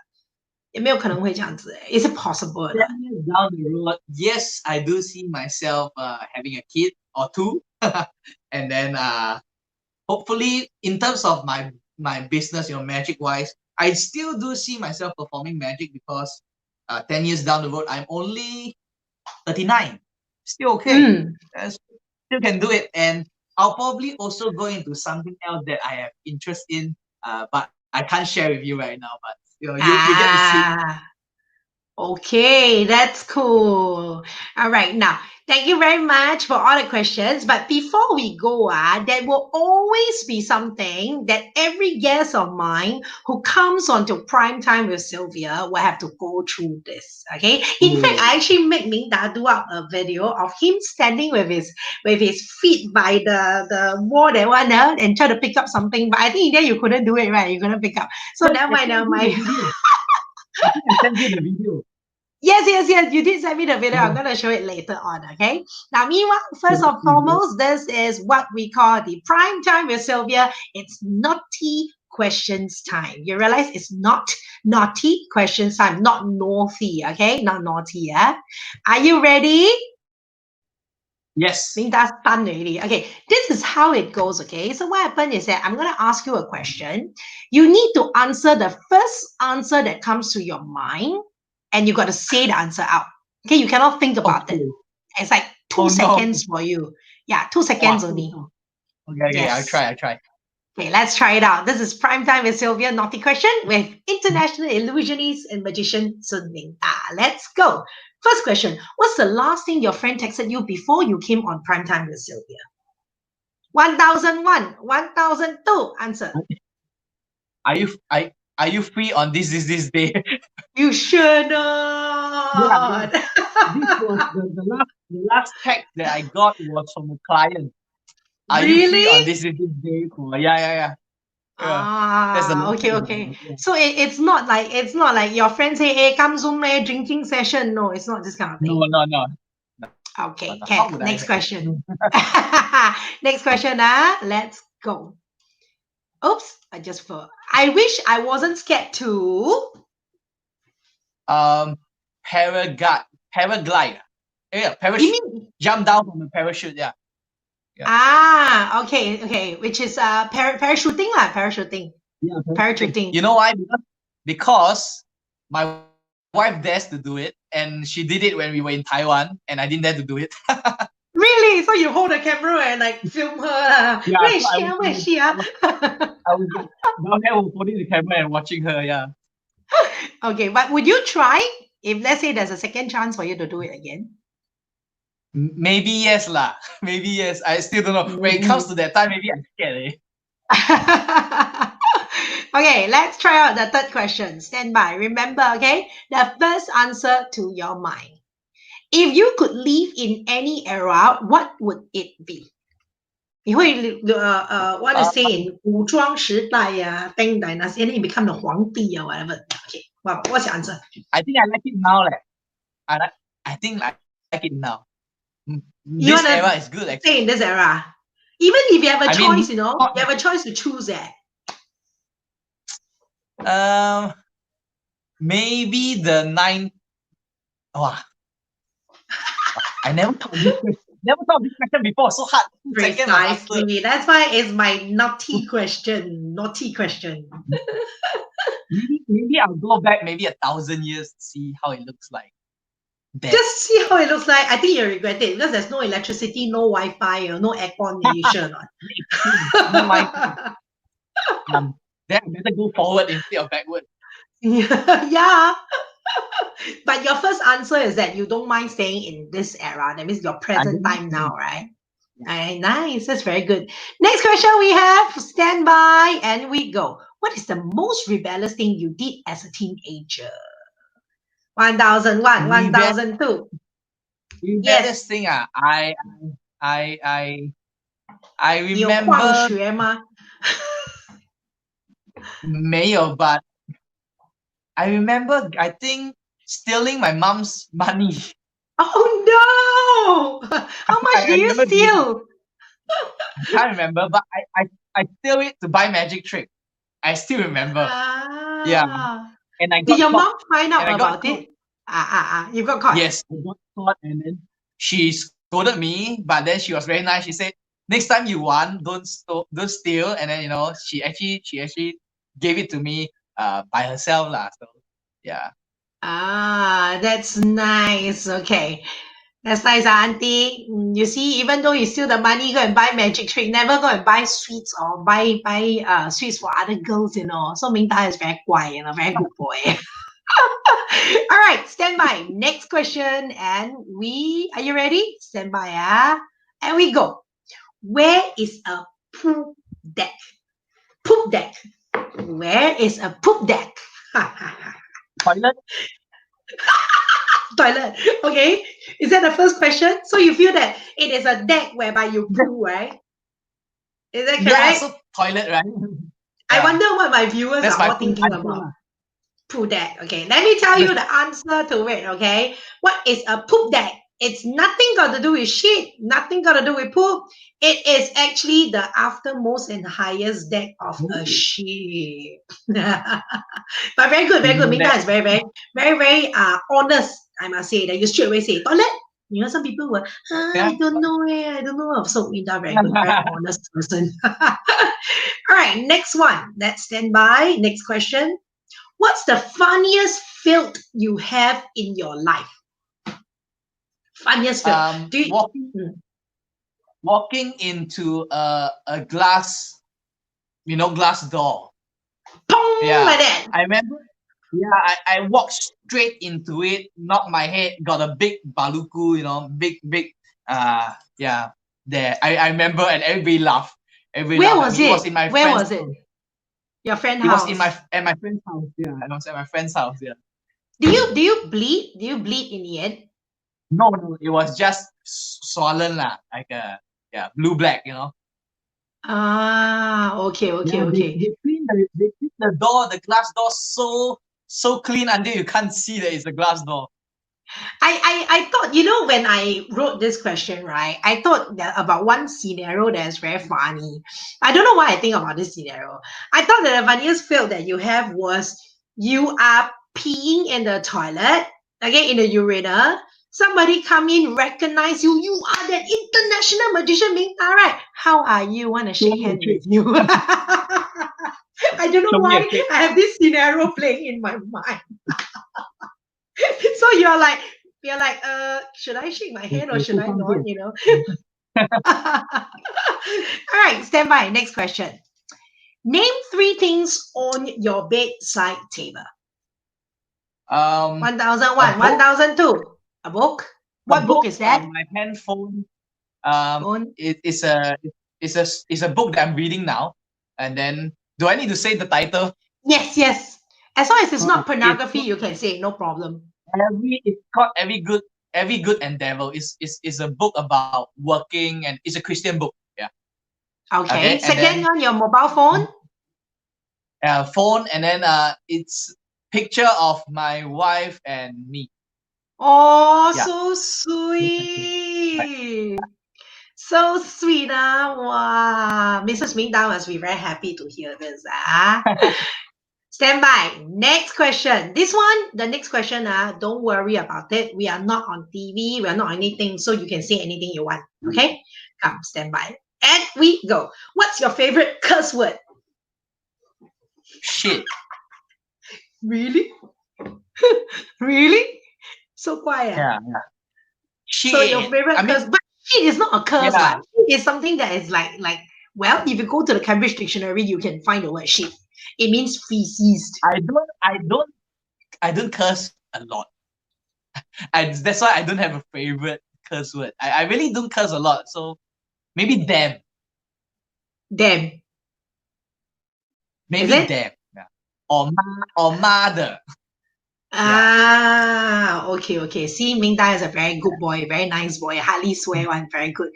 有没有可能会这样子？Is it possible? 10 years down the road, yes, I do see myself having a kid or two, and then hopefully in terms of my business, magic wise, I still do see myself performing magic because 10 years down the road, I'm only 39, still okay, still can do it, and I'll probably also go into something else that I have interest in, but I can't share with you right now. But you get to see. Okay, that's cool. All right, now thank you very much for all the questions. But before we go, there will always be something that every guest of mine who comes onto Prime Time with Sylvia will have to go through this. Okay. In fact, I actually made Ming Da do up a video of him standing with his feet by the wall that one and try to pick up something. But I think in there you couldn't do it, right? You couldn't pick up. So never mind, never mind. I think I sent you the video. Yes. You did send me the video. I'm going to show it later on, okay? Now, meanwhile, first and foremost, this is what we call the prime time with Sylvia. It's naughty questions time. You realize it's not naughty questions time, not naughty, okay? Not naughty, yeah? Are you ready? Yes. I think that's done already. Okay, this is how it goes, okay? So what happened is that I'm going to ask you a question. You need to answer the first answer that comes to your mind, and you got to say the answer out. Okay, you cannot think about it. It's like 2 seconds for you. Yeah, 2 seconds only. Okay, yes. I'll try. Okay, let's try it out. This is Prime Time with Sylvia Naughty Question with International Illusionist and Magician Sng Ming. Let's go. First question. What's the last thing your friend texted you before you came on Prime Time with Sylvia? 1001, 1002. Answer. Are you free on this day? You sure not. Yeah. This was the last text that I got was from a client. Are you free on this day? Yeah. Okay. So it's not like your friends say, hey, come Zoom, drinking session. No, it's not this kind of thing. No. Okay, next question. Next question, let's go. Oops, I just forgot. I wish I wasn't scared to paraglide. Yeah, parachute. Jump down from the parachute, yeah. Okay. Which is parachuting lah, parachuting. Yeah, parachuting. You know why? Because my wife dares to do it, and she did it when we were in Taiwan, and I didn't dare to do it. Really? So you hold the camera and like film her? Yeah, where is she? I was down there holding the camera and watching her. Yeah. Okay, but would you try if let's say there's a second chance for you to do it again? Maybe yes lah. Maybe yes. I still don't know. When it comes to that time, maybe I'm scared. Okay, let's try out the third question. Stand by. Remember, okay, the first answer to your mind. If you could live in any era, what would it be? 你会want to say in 武装时代呀、Tang Dynasty, and then you become the 皇帝 or whatever. Okay, what's your answer? I think I like it now, I think I like it now. This era is good. Actually. Stay in this era. Even if you have a choice, you have a choice to choose it. Maybe the 9. Oh, I never thought of this question before. So hard. Precisely. That's why it's my naughty question. Naughty question. Maybe I'll go back maybe 1,000 years to see how it looks like. Then. Just see how it looks like. I think you'll regret it because there's no electricity, no Wi-Fi, no air condition. No Wi-Fi. Then I better go forward instead of backward. Yeah. But your first answer is that you don't mind staying in this era. That means your present time now, right? All right, nice. That's very good. Next question we have. Stand by and we go. What is the most rebellious thing you did as a teenager? 1001, Rebel 1002. Yes. rebellious thing. I 你有旷 remember 学吗？没有 but I remember I think stealing my mom's money. Oh no! How much I did you remember doing it. steal? I can't remember, but I steal it to buy magic trick. I still remember. Yeah, Ah. and I Did got your caught. mom find And out I got about caught. it? You got caught. Yes, I got caught, and then she scolded me. But then she was very nice. She said, "Next time you want, don't steal." And then she actually gave it to me by herself lah. So yeah. Ah, that's nice. Okay. That's nice, auntie. You see, even though you steal the money, go and buy magic trick. Never go and buy sweets or buy sweets for other girls, you know. So Ming Da is very quiet, you know, very good boy. All right, stand by. Next question, and are you ready? Stand by, and we go. Where is a poop deck? Poop deck. Where is a poop deck? Toilet. Toilet. Okay. Is that the first question? So you feel that it is a deck whereby you poo, right? Is that Yeah, correct? so toilet, right? I Yeah, wonder what my viewers that's are my all full thinking answer about. lah. Poop deck. Okay, let me tell you the answer to it. Okay, what is a poop deck? It's nothing got to do with shit, nothing got to do with poop. It is actually the aftermost and highest deck of a Ooh, ship. But very good, very didn't good. know Mita that. is very, very, very, very honest. I must say that you straight away say toilet. You know, some people will, Yeah. I don't know, I don't know. So Mita, very good, very honest person. All right, next one. Let's stand by. Next question. What's the funniest filth you have in your life? Funniest filth. Do you, Walking Hmm. walking into a glass, glass door. Pong like Yeah, that. I remember. Yeah, I walked straight into it, knocked my head, got a big baluku, big. Yeah, there. I remember, and everybody laughed. Everybody Where laughed at was me. It was it? in my Where friend's was it? house. Your friend It was in house. my at my friend's house. Yeah, it was at my friend's house. Yeah. Do you bleed? Do you bleed in the end? No, no, it was just swollen lah, like blue black. Ah, okay, okay, Yeah, they, okay. they clean the door, the glass door so clean until you can't see that it's a glass door. I thought, you know, when I wrote this question, right, I thought that about one scenario that's very funny. I don't know why I think about this scenario. I thought that the funniest fail that you have was you are peeing in the toilet, okay, in the urinal. Somebody come in, recognize you. You are that international magician, Ming Da, right? How are you? Want to Show shake me a hands trick. with you? I don't know Show me a why trick. I have this scenario playing in my mind. So you're like, should I shake my hand or should I not? You know. All right, stand by. Next question. Name three things on your bedside table. A 1001, book, 1002. A book. a What book book, is that? my handphone. Phone. It's a book that I'm reading now. And then, do I need to say the title? Yes, yes. As long as it's not It's pornography, you can say no problem. it's called Every Good Endeavor. Is a book about working, and it's a Christian book. Yeah. Okay. Okay. And Second then one, your mobile phone. phone, and then it's picture of my wife and me. Oh, Yeah. so sweet. So sweet, Wow. Mrs. Ming Da must be very happy to hear this, Stand by. Next question. This one, the next question, don't worry about it. We are not on TV. We are not on anything, so you can say anything you want. Okay? Come, stand by. And we go. What's your favorite curse word? Shit. Really? Really? So quiet. Yeah. So your Shit. favorite I mean, curse, but shit is not a curse, yeah. right? It's something that is well, if you go to the Cambridge Dictionary, you can find the word shit. It means feces. I don't curse a lot. That's why I don't have a favorite curse word. I really don't curse a lot. So maybe damn. Damn. Is Maybe it? them. Yeah. Or mother. Yeah. Okay. See, Ming Dai is a very good boy, very nice boy, hardly swear one, very good.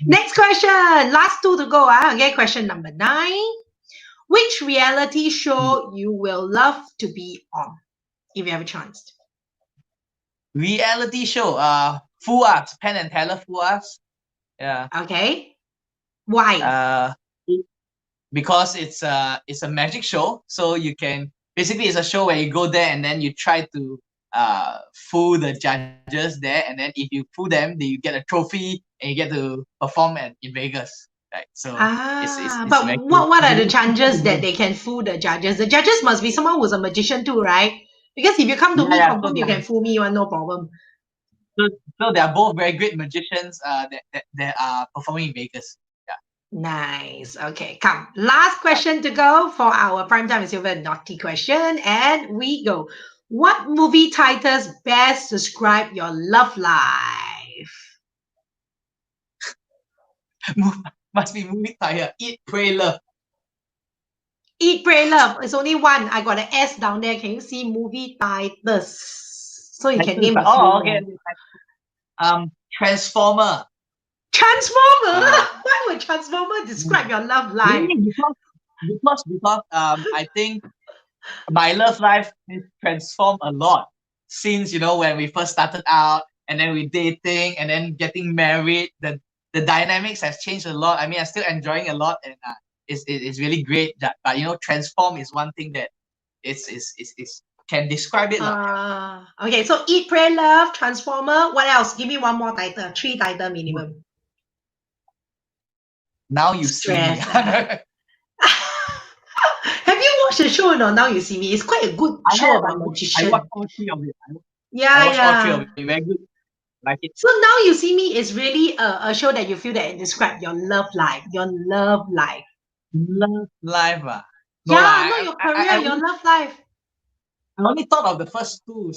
Next question, last two to go. Okay, question number 9. Which reality show you will love to be on if you have a chance? Reality show. Fool Us. Penn and Teller Fool Us. Yeah. Okay, why? Uh, because it's a magic show, so you can basically it's a show where you go there and then you try to fool the judges there, and then if you fool them, then you get a trophy and you get to perform in Vegas, right? So it's But very good. what are the chances that they can fool the judges? The judges must be someone who's a magician too, right? Because if you come to Yeah, me, yeah. So confirm they you can are, fool me one, no problem. so, so they are both very great magicians that are performing in Vegas. Yeah. Nice. Okay, come. Last question to go for our Primetime is Silver naughty question. And we go. What movie titles best describe your love life? Must be movie title. Eat, Pray, Love. Eat, Pray, Love. It's only one. I got an S down there. Can you see movie titles? So you can name a few Oh, okay. more. Transformer. Transformer? Uh, Why would Transformer describe your love life? Really? Because I think my love life has transformed a lot since when we first started out and then we dating and then getting married. The dynamics has changed a lot. I mean, I'm still enjoying a lot, and it's really great. But transform is one thing that is can describe it, lah. Okay, so Eat, Pray, Love, Transformer. What else? Give me one more title. 3 title minimum. Now You See Me. Stress. Have you watched the show or not? Now You See Me. It's quite a good I show have. about I watched magician. all three of it. I Yeah, watched all three of yeah. it. Very good. Like it. So Now You See Me is really a show that you feel that it describes your love life. Your love life. Love life. No lah. Yeah, not your career, your love life. I only thought of the first two.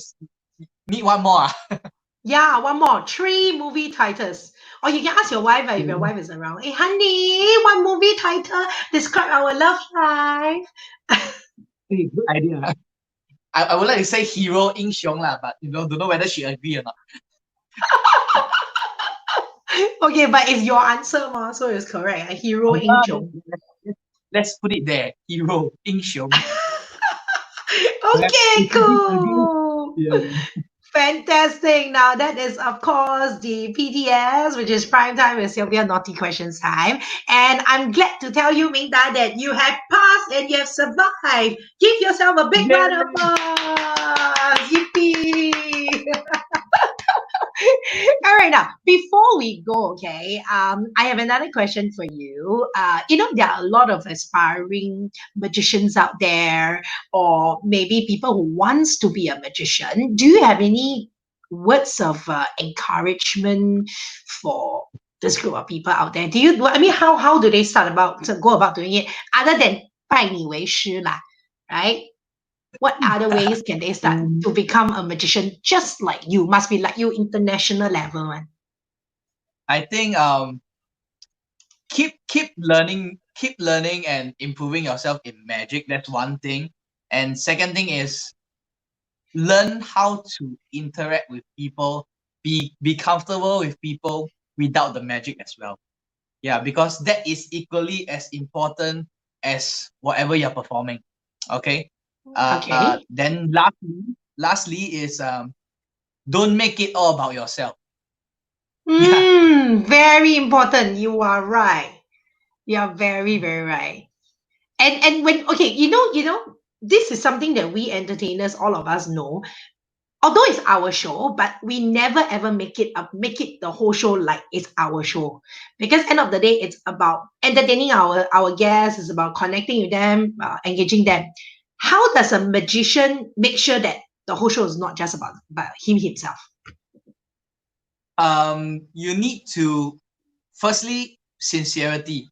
Need one more. Yeah, one more. 3 movie titles. Or you can ask your wife if your wife is around. Hey, honey, one movie title describe our love life. Hey, good idea. I would like to say hero 英雄 lah, but don't know whether she agree or not. Okay, but it's your answer, ma, so it's correct. A hero 英雄. Let's put it there. Hero 英雄. Okay, Agree. cool. Yeah. Fantastic. Now that is, of course, the PTS, which is Prime Time with Sylvia Naughty Questions time. And I'm glad to tell you, Ming Da, that you have passed and you have survived. Give yourself a big round of applause. Yippee. All right, now before we go, okay, I have another question for you. There are a lot of aspiring magicians out there, or maybe people who wants to be a magician. Do you have any words of encouragement for this group of people out there? I mean, how do they go about doing it other than 拜你为师 lah, right? What other ways can they start to become a magician just like you? Must be like you, international level one. I think keep learning and improving yourself in magic. That's one thing. And second thing is learn how to interact with people, be comfortable with people without the magic as well. Yeah, because that is equally as important as whatever you're performing. Okay. Okay. Then lastly is don't make it all about yourself. Very important. You are right. You are very, very right. And when this is something that we entertainers, all of us know. Although it's our show, but we never ever make it the whole show like it's our show. Because end of the day, it's about entertaining our guests, it's about connecting with them, engaging them. How does a magician make sure that the whole show is not just about him himself? You need to firstly sincerity.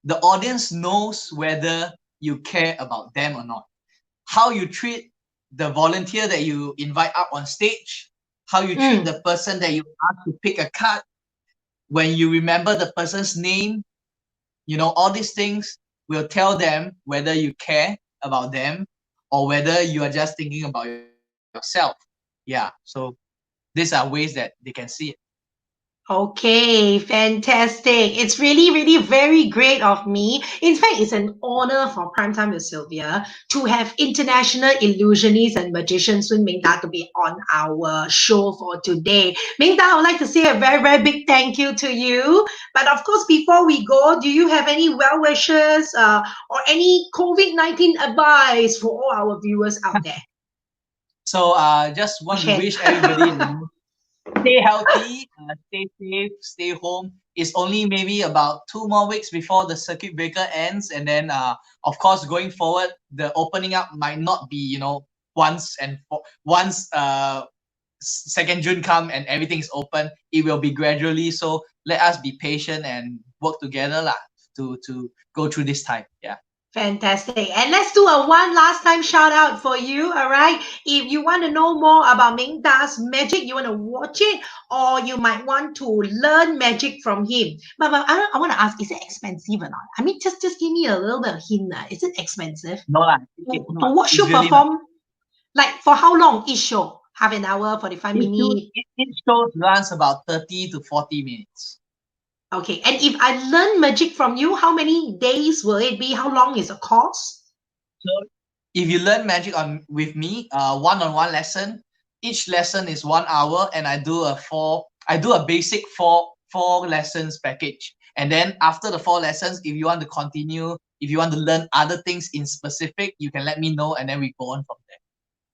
The audience knows whether you care about them or not. How you treat the volunteer that you invite up on stage, how you treat the person that you ask to pick a card, when you remember the person's name, all these things will tell them whether you care about them or whether you are just thinking about yourself. Yeah. So these are ways that they can see it. Okay, fantastic. It's really, really very great of me. In fact, it's an honor for Primetime with Sylvia to have international illusionist and magician Sng Ming to be on our show for today. Ming, I would like to say a very, very big thank you to you. But of course, before we go, do you have any well wishes or any COVID-19 advice for all our viewers out there? So just want to Okay. wish everybody, stay healthy, stay safe, stay home. It's only maybe about 2 more weeks before the circuit breaker ends, and then of course going forward, the opening up might not be once 2nd June come and everything's open. It will be gradually. So let us be patient and work together lah to go through this time. Yeah. Fantastic. And let's do a one last time shout out for you. All right. If you want to know more about Ming Da's magic, you want to watch it, or you might want to learn magic from him. But I want to ask, is it expensive or not? I mean, just give me a little bit of hint. Is it expensive No lah. to watch you It's really not. perform? Like for how long each show? Half an hour, 45 minutes? Each show runs about 30 to 40 minutes. Okay. And if I learn magic from you, how many days will it be? How long is the course? So if you learn magic with me, one-on-one lesson, each lesson is 1 hour, and I do a basic four lessons package. And then after the 4 lessons, if you want to continue, if you want to learn other things in specific, you can let me know, and then we go on from there.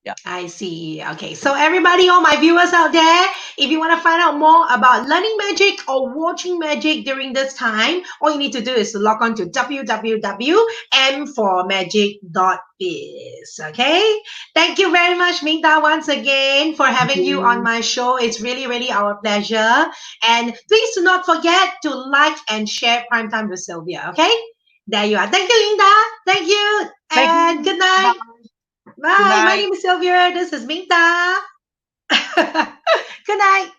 Yeah. I see. Okay. So everybody, all my viewers out there, if you want to find out more about learning magic or watching magic during this time, all you need to do is to log on to www.m4magic.biz. Okay. Thank you very much, Ming Da, once again for having you on my show. It's really, really our pleasure. And please do not forget to like and share Primetime with Sylvia. Okay. There you are. Thank you, Ming Da. Thank you. Thank And you. good night. Bye. Bye. Good My night. name is Sylvia. This is Minta. Good night.